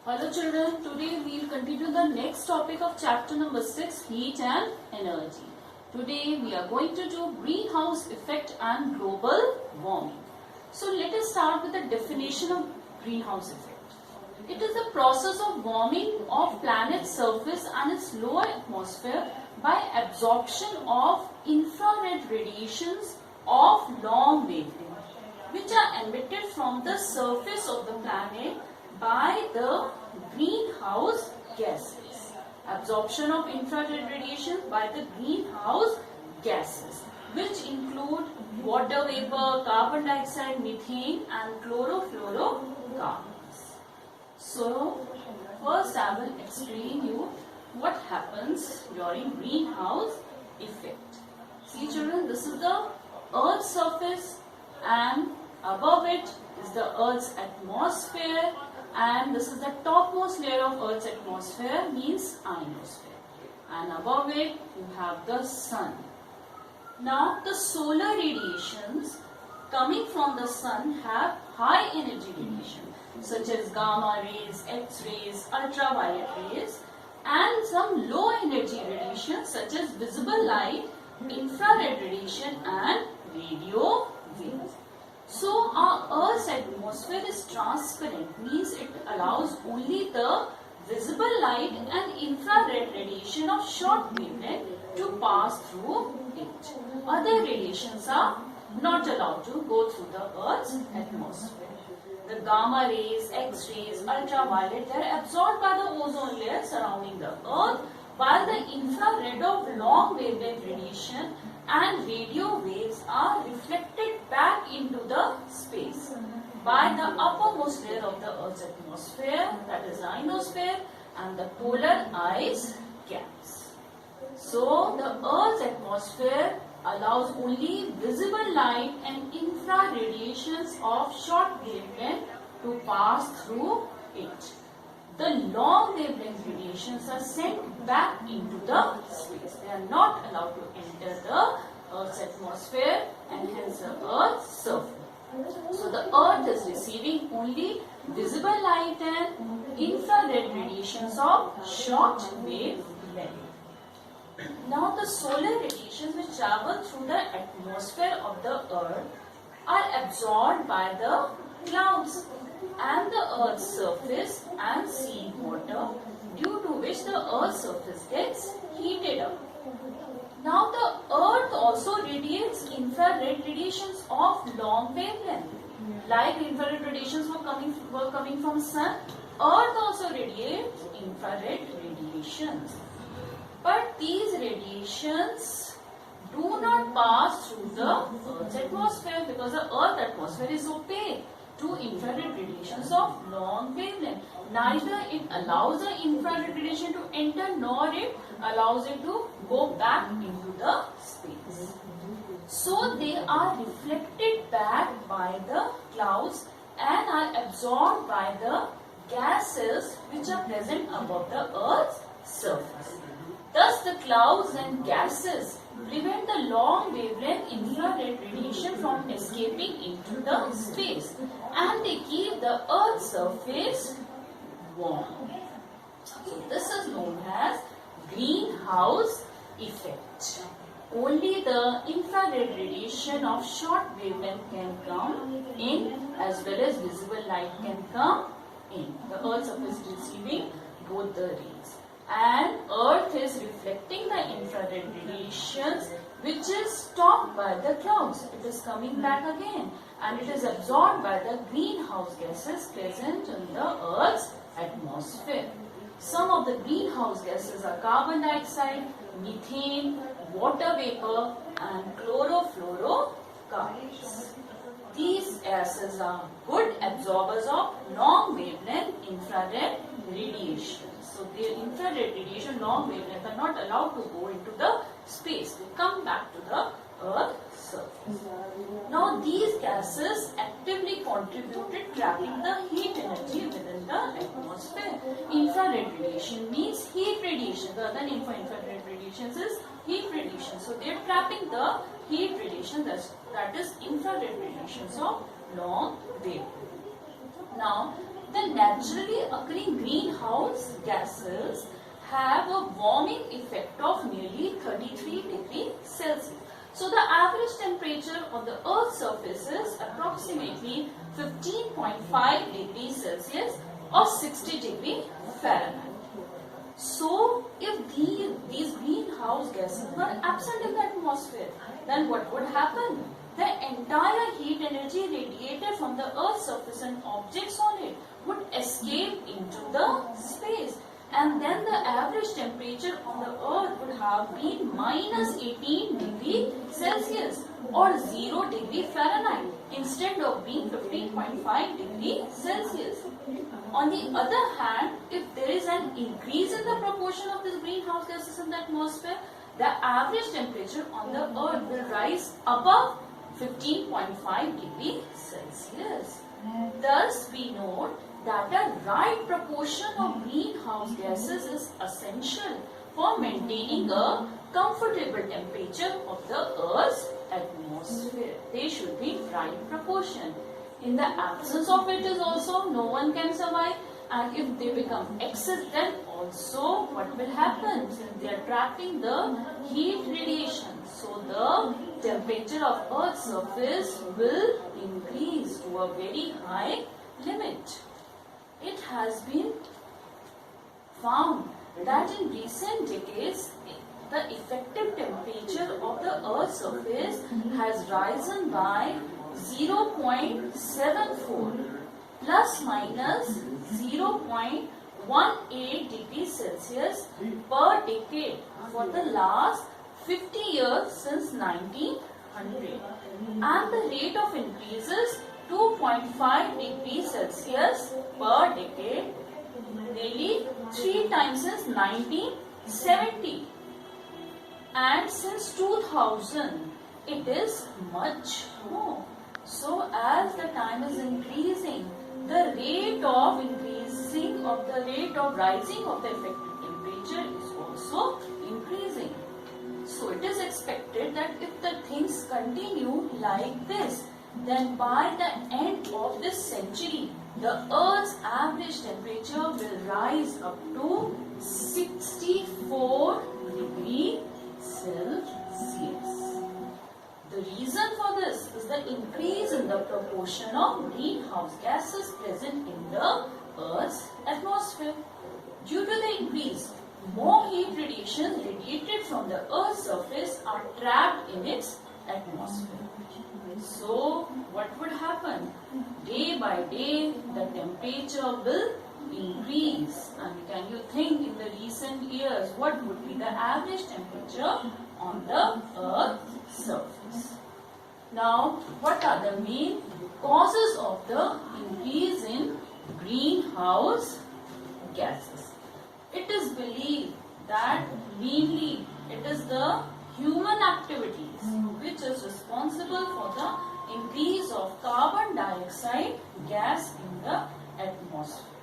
Hello children, today we will continue the next topic of chapter number 6, heat and energy. Today we are going to do greenhouse effect and global warming. So let us start with the definition of greenhouse effect. It is the process of warming of planet's surface and its lower atmosphere by absorption of infrared radiations of long wavelength, which are emitted from the surface of the planet by the greenhouse gases. Absorption of infrared radiation by the greenhouse gases, which include water vapor, carbon dioxide, methane and chlorofluorocarbons. So, first I will explain you what happens during greenhouse effect. See children, this is the Earth's surface and above it is the Earth's atmosphere, and this is the topmost layer of Earth's atmosphere, means ionosphere, and above it you have the sun. Now the solar radiations coming from the sun have high energy radiation such as gamma rays, X-rays, ultraviolet rays, and some low energy radiation such as visible light, infrared radiation and radio waves. So our Earth's atmosphere is transparent, means it allows only the visible light and infrared radiation of short wavelength to pass through it. Other radiations are not allowed to go through the Earth's atmosphere. The gamma rays, X-rays, ultraviolet, they are absorbed by the ozone layer surrounding the Earth, while the infrared of long wavelength radiation and radio waves are reflected back into the space by the uppermost layer of the Earth's atmosphere, that is ionosphere, and the polar ice caps. So the Earth's atmosphere allows only visible light and infrared radiations of short wavelength to pass through it. The long wavelength radiations are sent back into the space. They are not allowed to enter the Earth's atmosphere and hence the Earth's surface. So the Earth is receiving only visible light and infrared radiations of short wavelength. Now the solar radiations which travel through the atmosphere of the Earth are absorbed by the clouds and the Earth's surface and sea water, due to which the Earth's surface gets heated up. Now the Earth also radiates infrared radiations of long wavelength. Like infrared radiations were coming from sun, Earth also radiates infrared radiations. But these radiations do not pass through the Earth's atmosphere because the Earth's atmosphere is opaque to infrared radiations of long wavelength. Neither it allows the infrared radiation to enter nor it allows it to go back into the space. So they are reflected back by the clouds and are absorbed by the gases which are present above the Earth's surface. Thus the clouds and gases prevent the long wavelength infrared radiation from escaping into the space, and they keep the Earth's surface warm. So this is known as greenhouse effect. Only the infrared radiation of short wavelength can come in, as well as visible light can come in. The Earth's surface is receiving both the rays, and Earth is reflecting the infrared radiations which is stopped by the clouds. It is coming back again and it is absorbed by the greenhouse gases present in the Earth's atmosphere. Some of the greenhouse gases are carbon dioxide, methane, water vapor and chlorofluorocarbons. These gases are good absorbers of long wavelength infrared radiation. So their infrared radiation, long wavelength, are not allowed to go into the space. They come back to the Earth's surface. Now these gases actively contributed trapping the heat energy within the atmosphere. Infrared radiation means heat radiation. The other name for infrared radiation is heat radiation. So they are trapping the heat radiation, that is infrared radiations of long wavelength. Now the naturally occurring greenhouse gases have a warming effect of nearly 33 degrees Celsius. So the average temperature of the Earth's surface is approximately 15.5 degrees Celsius or 60 degrees Fahrenheit. So if these greenhouse gases were absent in the atmosphere, then what would happen? The entire heat energy radiated from the Earth's surface and objects on it would escape into the space, and then the average temperature on the Earth would have been minus 18 degrees Celsius or 0 degree Fahrenheit instead of being 15.5 degrees Celsius. On the other hand, if there is an increase in the proportion of these greenhouse gases in the atmosphere, the average temperature on the Earth will rise above 15.5 degrees Celsius. Thus, we note that a right proportion of greenhouse gases is essential for maintaining a comfortable temperature of the Earth's atmosphere. They should be right proportion. In the absence of it is also no one can survive, and if they become excess, then also what will happen? They are trapping the heat radiation. So the temperature of Earth's surface will increase to a very high limit. It has been found that in recent decades, the effective temperature of the Earth's surface has risen by 0.74 plus minus 0.18 degrees Celsius per decade for the last 50 years since 1900, and the rate of increase is 2.5 degrees Celsius per decade, nearly 3 times since 1970, and since 2000 it is much more. So as the time is increasing, the rate of rising of the effective temperature is also increasing. So it is expected that if the things continue like this, then by the end of this century, the Earth's average temperature will rise up to 64 degrees Celsius. The reason for this is the increase in the proportion of greenhouse gases present in the Earth's atmosphere. Due to the increase, more heat radiation radiated from the Earth's surface are trapped in its atmosphere. So, what would happen? Day by day, the temperature will increase. And can you think in the recent years, what would be the average temperature on the Earth's surface? Now, what are the main causes of the increase in greenhouse gases? It is believed that mainly it is the human activities which is responsible for the increase of carbon dioxide gas in the atmosphere.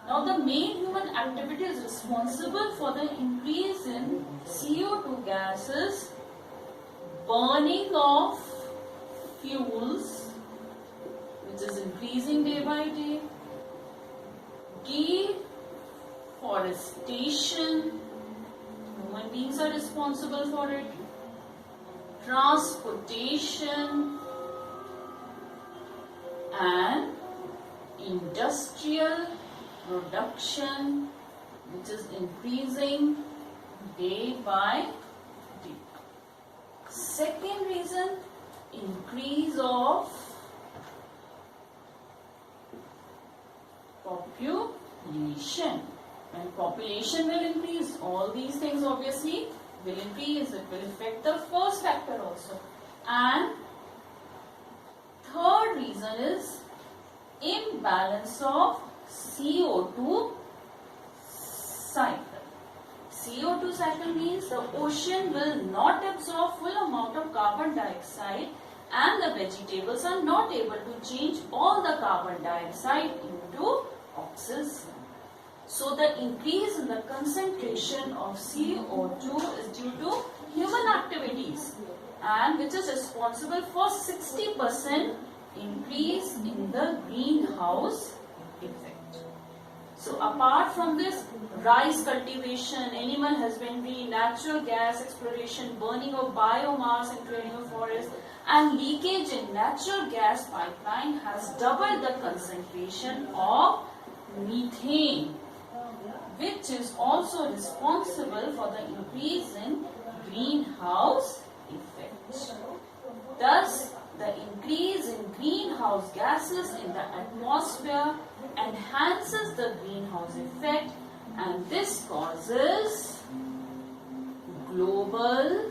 Now, the main human activity is responsible for the increase in CO2 gases, burning of fuels, which is increasing day by day, deforestation, human beings are responsible for it, transportation, and industrial production, which is increasing day by day. Second reason, increase of population. When population will increase, all these things obviously will increase. It will affect the first factor also. And third reason is imbalance of CO2 cycle. CO2 cycle means the ocean will not absorb full amount of carbon dioxide, and the vegetables are not able to change all the carbon dioxide into oxygen. So the increase in the concentration of CO2 is due to human activities, and which is responsible for 60% increase in the greenhouse effect. apart from this, rice cultivation, animal husbandry, natural gas exploration, burning of biomass and clearing of forests, and leakage in natural gas pipeline has doubled the concentration of methane, which is also responsible for the increase in greenhouse effect. Thus, the increase in greenhouse gases in the atmosphere enhances the greenhouse effect, and this causes global